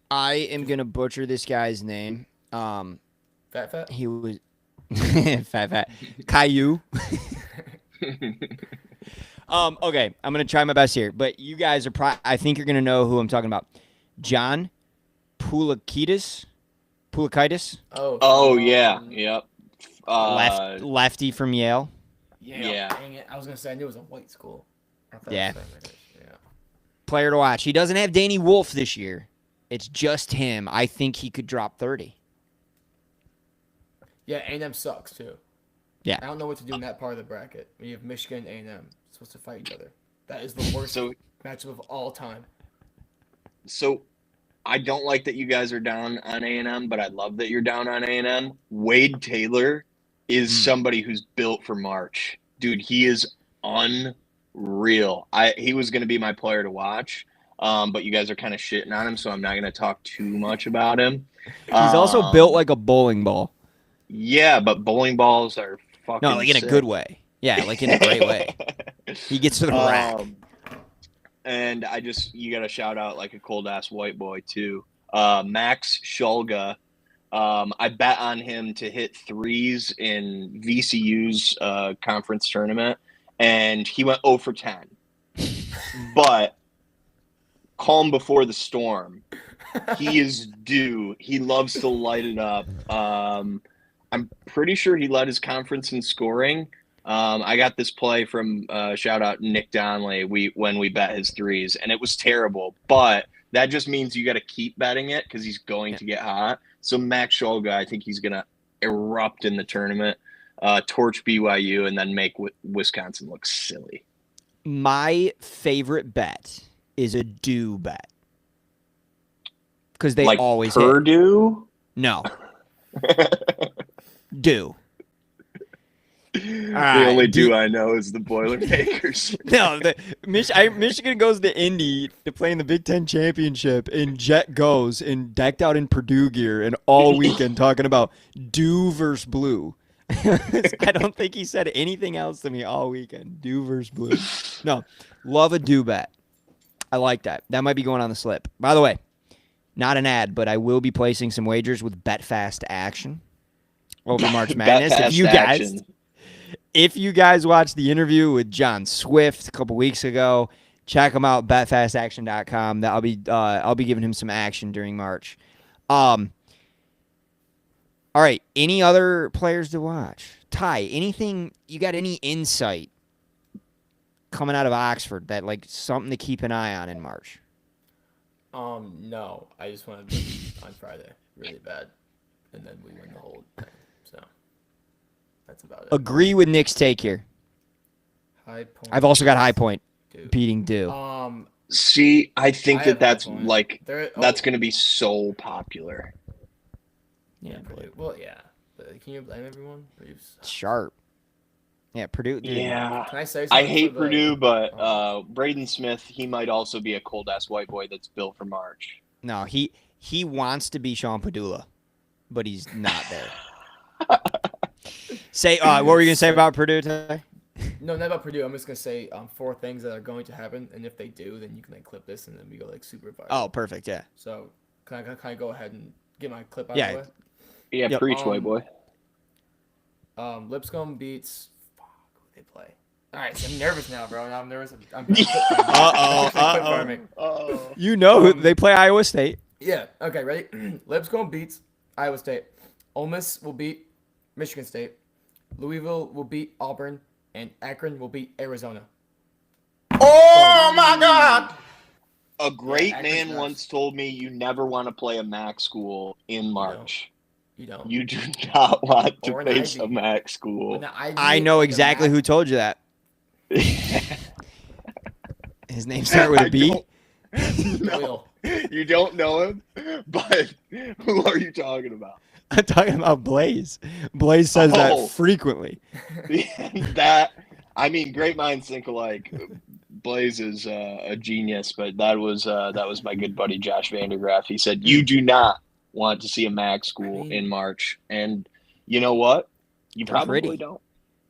I am going to butcher this guy's name. Fat. He was fat. Caillou. Okay, I'm gonna try my best here, but you guys are I think you're gonna know who I'm talking about. John Pulakidis. Oh yeah, yep. Lefty from Yale. Yeah. Dang it. I was gonna say I knew it was a white school. I thought Yeah. it was St. Mary's. Yeah. Player to watch. He doesn't have Danny Wolf this year. It's just him. I think he could drop 30. Yeah, A&M sucks too. Yeah. I don't know what to do in that part of the bracket. When you have Michigan and A&M supposed to fight each other. That is the worst So matchup of all time. So I don't like that you guys are down on A&M, but I love that you're down on A&M. Wade Taylor is somebody who's built for March. Dude, he is unreal. He was going to be my player to watch, but you guys are kind of shitting on him, so I'm not going to talk too much about him. He's also built like a bowling ball. Yeah, but bowling balls are fucking No, like in a sick. good way. Yeah, like in a great way. He gets to the rack. And you got to shout out like a cold ass white boy too. Max Shulga. I bet on him to hit threes in VCU's conference tournament, and he went 0 for 10. But calm before the storm. He is due. He loves to light it up. I'm pretty sure he led his conference in scoring. I got this play from shout out Nick Donnelly when we bet his threes, and it was terrible. But that just means you got to keep betting it because he's going to get hot. So Max Shulga, I think he's going to erupt in the tournament, torch BYU, and then make Wisconsin look silly. My favorite bet is a do bet because they Like always hit. Purdue? No. Do. The only do I know is the Boilermakers. No, Michigan goes to Indy to play in the Big Ten championship, and Jet goes and decked out in Purdue gear and all weekend talking about do versus blue. I don't think he said anything else to me all weekend. Do versus blue. No, love a do bet. I like that. That might be going on the slip. By the way, not an ad, but I will be placing some wagers with BetFast Action over March Madness. If you guys watched the interview with John Swift a couple weeks ago, check him out, betfastaction.com. I'll be giving him some action during March. All right, any other players to watch? Ty, anything, you got any insight coming out of Oxford that like something to keep an eye on in March? No. I just want to be on Friday really bad, and then we win the whole thing. So that's about it. Agree with Nick's take here. High Point. I've also got High Point Dude. beating Dew. See, I think I have that's High Point. like They're- that's going to be so popular. Yeah, Purdue. Well, yeah. But can you blame everyone? Purdue's. sharp. Yeah, Purdue. Dude. Yeah. Can I say I something? hate for the- Purdue, but Braden Smith, he might also be a cold-ass white boy that's built for March. No, he wants to be Sean Padula, but he's not there. Say, what were you gonna say about Purdue today? No, not about Purdue. I'm just gonna say 4 things that are going to happen, and if they do, then you can like clip this, and then we go like super viral. Oh, perfect. Yeah. So can I go ahead and get my clip out Yeah. of the way? Yeah, Yep. preach, white boy. Lipscomb beats. Fuck, who they play? All right, so I'm nervous now, bro. Now I'm nervous. I'm Uh-oh. Oh. You know they play Iowa State. Yeah. Okay. Ready? Lipscomb beats Iowa State. Ole Miss will beat Michigan State. Louisville will beat Auburn, and Akron will beat Arizona. Oh my God! A great Akron's man nice. once told me you never want to play a MAC school in March. You don't. You do not want to Or an face Ivy. a MAC school. When the Ivy I know and the exactly MAC who told you that. His name started with a B. Doyle. You don't know him, but who are you talking about? I'm talking about Blaze. Blaze says Oh. that frequently. Great minds think alike. Blaze is a genius, but that was my good buddy Josh Vandergraff. He said you do not want to see a MAC school in March, and you know what? You They're probably gritty. don't.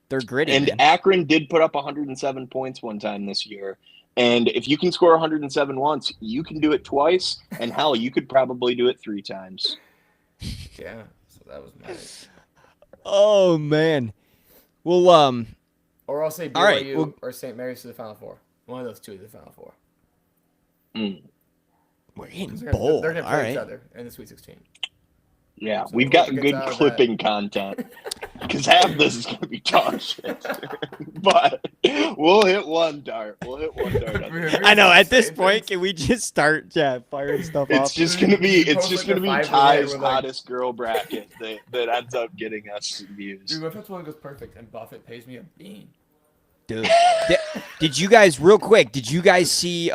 They're gritty. And man. Akron did put up 107 points one time this year. And if you can score 107 once, you can do it twice. And hell, you could probably do it 3 times. Yeah. So that was nice. Oh man. Well, Or I'll say BYU All right, well- or St. Mary's to the Final Four. One of those two to the Final Four. we're getting They're bold. gonna All play each right. other in the Sweet 16. Yeah, So we've got whoever good gets out of clipping content. Because half this is going to be dog shit. But we'll hit one dart. I know. At this point, can we just start firing stuff It's off? just gonna be Post like a 5 Ty's with, like- hottest girl bracket that ends up getting us views. Dude, what if one goes perfect and Buffett pays me a bean? Dude, did you guys real quick? Did you guys see?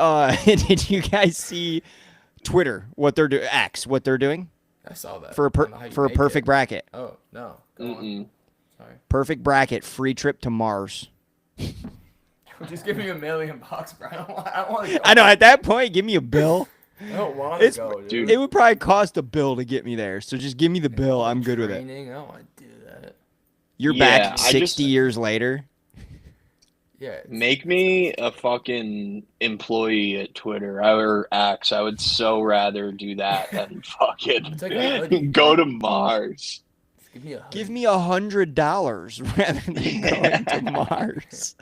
Did you guys see Twitter? What they're doing? X. What they're doing I saw that. for I don't know how you a make perfect it. bracket? Oh no. Go on. Mm-mm. Sorry. Perfect bracket. Free trip to Mars. Just give me $1 million, bro. I don't want to go. I know. At that point, give me a bill. I don't want to It's- go, dude. dude. It would probably cost a bill to get me there. So just give me the bill. I'm good with it. Training, I don't want to do that. You're Yeah, back 60 years later. Yeah. it's- Make me a fucking employee at Twitter or X. I would so rather do that than fucking It's like a hoodie. go to Mars. Just give me a Give me $100 rather than going to Mars.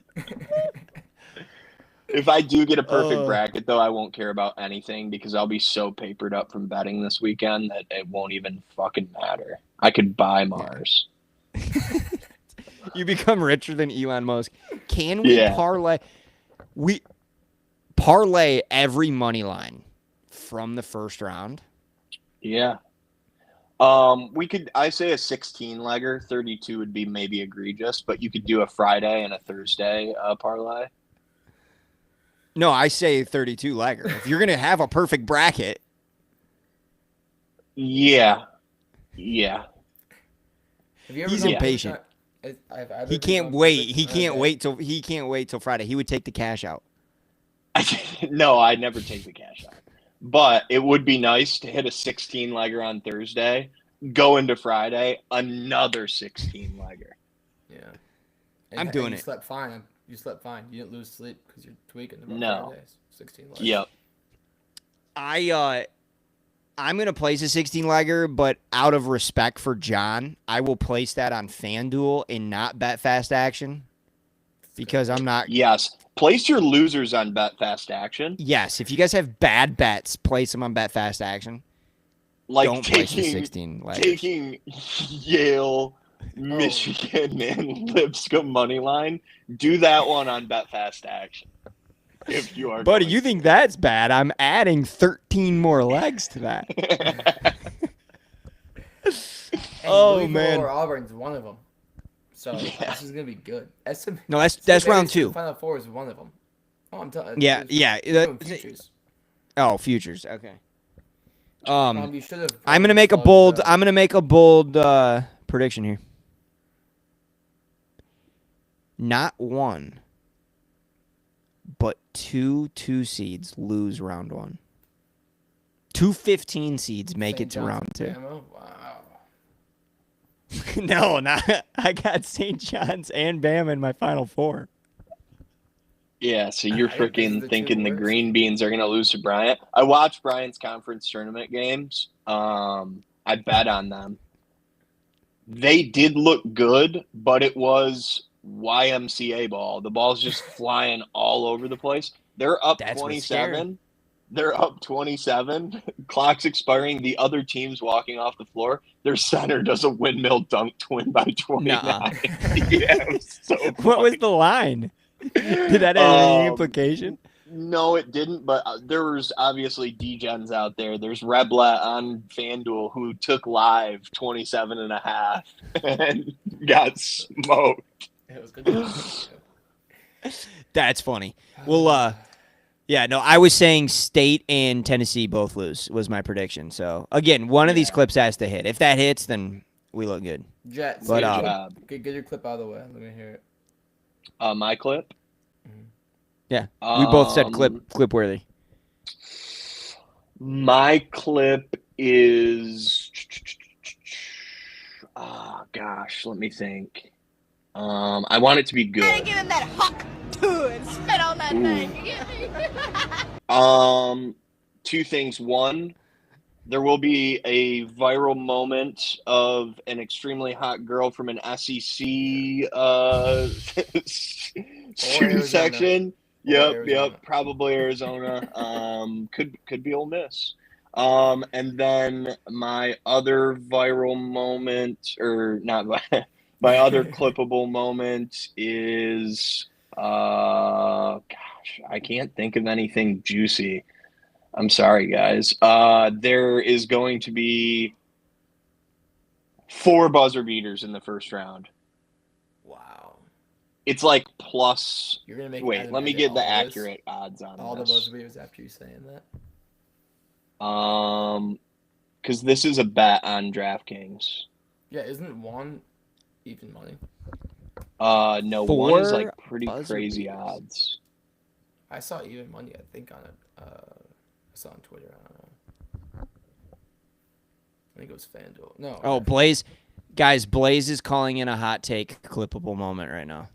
If I do get a perfect Oh. bracket, though, I won't care about anything because I'll be so papered up from betting this weekend that it won't even fucking matter. I could buy Mars. You become richer than Elon Musk. Can we Yeah. parlay every money line from the first round? Yeah. We could. I say a 16-legger. 32 would be maybe egregious, but you could do a Friday and a Thursday parlay. No, I say 32 legger. If you're gonna have a perfect bracket, Yeah. Yeah. Have you ever He's done impatient. I've either he been can't on wait. perfect- He can't okay. wait till Friday. He would take the cash out. No, I never take the cash out. But it would be nice to hit a 16-legger on Thursday, go into Friday, another 16-legger. Yeah. I'm doing you it. Slept fine. You slept fine. You didn't lose sleep because you're tweaking about No. 5 days. 16 legs. Yep. I'm gonna place a 16 legger, but out of respect for John, I will place that on FanDuel and not bet fast action because I'm not. Yes. Place your losers on Bet Fast Action. Yes, if you guys have bad bets, place them on bet fast action. Like Don't place the taking 16 leggers. taking Yale, Michigan, and Lipscomb money line. Do that one on Bet Fast Action. If you are, Buddy, going you think that's bad? I'm adding 13 more legs to that. And Oh, Louisville man. or Auburn's one of them. So Yeah. this is gonna be good. SM, No, that's round 2. Final Four is one of them. Oh, I'm telling. Yeah. Futures. Oh, futures. Okay. You should have. I'm gonna make a bold. I'm gonna make a bold prediction here. Not one, but 2 seeds lose round 1. 2 15 seeds make it to round 2. Wow. No, not. I got St. John's and Bama in my Final 4. Yeah, so you're I think those are freaking the thinking two the worst. Green Beans are gonna lose to Bryant. I watched Bryant's conference tournament games. I bet on them. They did look good, but it was YMCA ball. The ball's just flying all over the place. They're up That's what's scary. 27. They're up 27. Clock's expiring. The other team's walking off the floor. Their center does a windmill dunk to win by 29. Nuh-uh. Yeah, it was so What was funny. the line? Did that have any implication? No, it didn't, but there was obviously degens out there. There's Reblet on FanDuel who took live 27.5 and got smoked. It was good. That's funny. Well, yeah, no, I was saying State and Tennessee both lose was my prediction. So again, one of these clips has to hit. If that hits, then we look good. Jet, But, get your clip out of the way. Let me hear it. My clip? Yeah, we both said clip worthy. My clip is gosh, let me think. I want it to be good. Give him that huck to it. Spit on that thing. 2 things. One, there will be a viral moment of an extremely hot girl from an SEC student section. Yep, probably Arizona. Could be Ole Miss. And then my other viral moment, or not, my other clippable moment is, gosh, I can't think of anything juicy. I'm sorry, guys. There is going to be 4 buzzer beaters in the first round. Wow. It's like plus. You're gonna make. Wait, let me get the accurate odds on all this. the buzzer beaters after you saying that. Because this is a bet on DraftKings. Yeah, isn't one even money? No, 4 one is like pretty buzzer crazy beaters. odds. I saw even money. I think on it. I saw on Twitter. I don't know. I think it was FanDuel. No. Oh, Blaze, guys, Blaze is calling in a hot take clippable moment right now.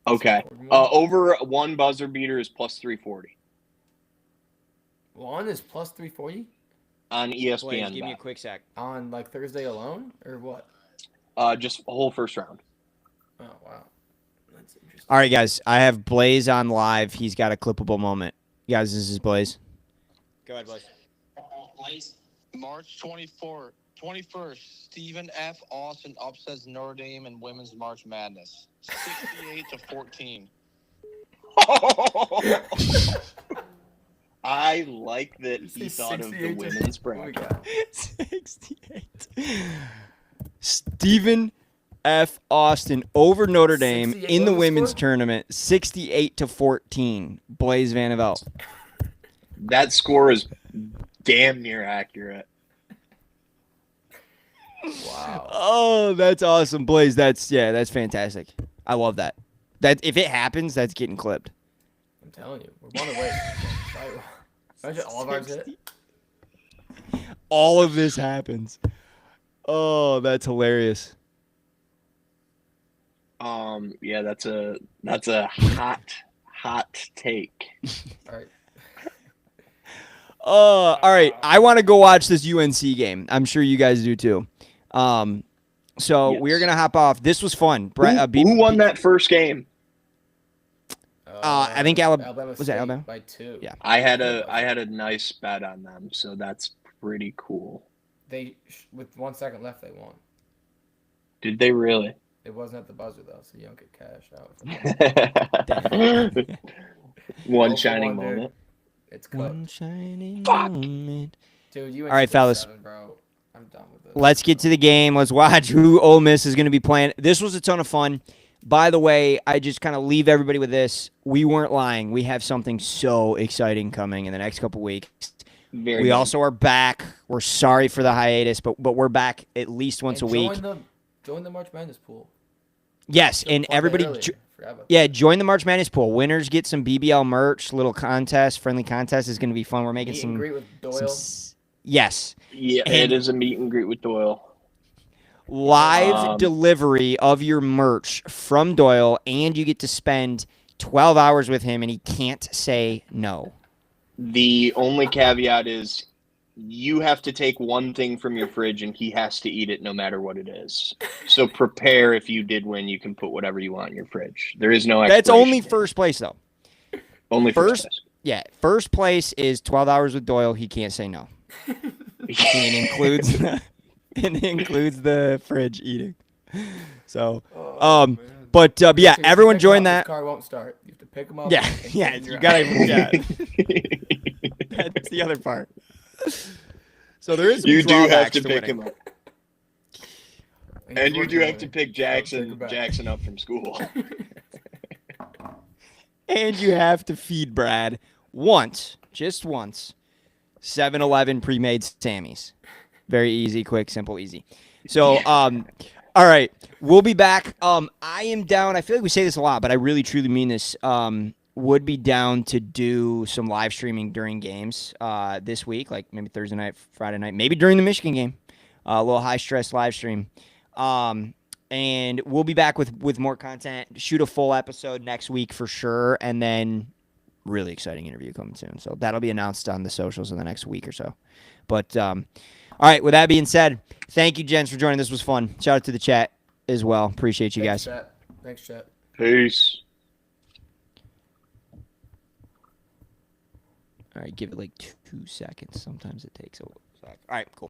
Okay. Over 1 buzzer beater is plus 340 One is plus 340 on ESPN. Blaze, give me a bet. quick sec. on like Thursday alone or what? Just a whole first round. Oh wow, that's interesting. All right, guys, I have Blaze on live. He's got a clippable moment. Guys, this is Blaze. Go ahead, Blaze. March 21st, Stephen F. Austin upsets Notre Dame in Women's March Madness. 68-14. I like that he He's thought of the 68 to- women's What we bracket. got? 68. Stephen F. Austin over Notre Dame 68, in the what was the women's score? tournament, 68-14. Blaze Van Velt. That score is damn near accurate. Wow. Oh, that's awesome, Blaze. That's fantastic. I love that. That if it happens, that's getting clipped. I'm telling you, we're one away. Imagine all of ours hit. All of this happens. Oh, that's hilarious. Yeah, that's a hot take. All right. All right. I want to go watch this UNC game. I'm sure you guys do too. So Yes. we're gonna hop off. This was fun. Who won that first game? I think Alabama. Was State that Alabama? by 2. Yeah. I had a nice bet on them, so that's pretty cool. They with 1 second left, they won. Did they really? It wasn't at the buzzer though, so you don't get cash out. One Oh, for shining one, dude. moment. It's cut. One shining Fuck. moment. Dude, you. All right, fellas. Bro. I'm done with it. Let's get to the game. Let's watch who Ole Miss is going to be playing. This was a ton of fun. By the way, I just kind of leave everybody with this. We weren't lying. We have something so exciting coming in the next couple weeks. Very We good. also are back. We're sorry for the hiatus, but we're back at least once And a week. Join the March Madness pool. Yes, Don't and plug that everybody, earlier. Forgot about yeah, that. join the March Madness pool. Winners get some BBL merch. Little contest, friendly contest is going to be fun. We're making Meet and some. greet with Doyle. Yes, Yeah, And- it is a meet and greet with Doyle. live delivery of your merch from Doyle, and you get to spend 12 hours with him, and he can't say no. The only caveat is you have to take one thing from your fridge and he has to eat it no matter what it is. So prepare. If you did win, you can put whatever you want in your fridge. There is no That's expiration only date. first place, though. Only first- first place. Yeah, first place is 12 hours with Doyle. He can't say no. And it includes the fridge eating. So, man. but yeah, So you have to everyone pick 'em join up, that. This car won't start. You have to pick them up. Yeah, and yeah, put 'em in you your gotta. eye. Yeah, that's the other part. So there is some You do have drawbacks to pick winning. him up. And And you Georgia do have win. to pick Take Jackson it back. Jackson up from school. And you have to feed Brad once, just once, 7-Eleven pre-made Sammys. Very easy, quick, simple, easy. So, all right, we'll be back. I am down. I feel like we say this a lot, but I really, truly mean this. Would be down to do some live streaming during games this week, like maybe Thursday night, Friday night, maybe during the Michigan game. A little high-stress live stream. And we'll be back with more content. Shoot a full episode next week for sure, and then really exciting interview coming soon. So that'll be announced on the socials in the next week or so. But all right, with that being said, thank you, gents, for joining. This was fun. Shout out to the chat as well. Appreciate you guys. Thanks, chat. Peace. All right, give it like 2 seconds. Sometimes it takes a sec. All right, cool.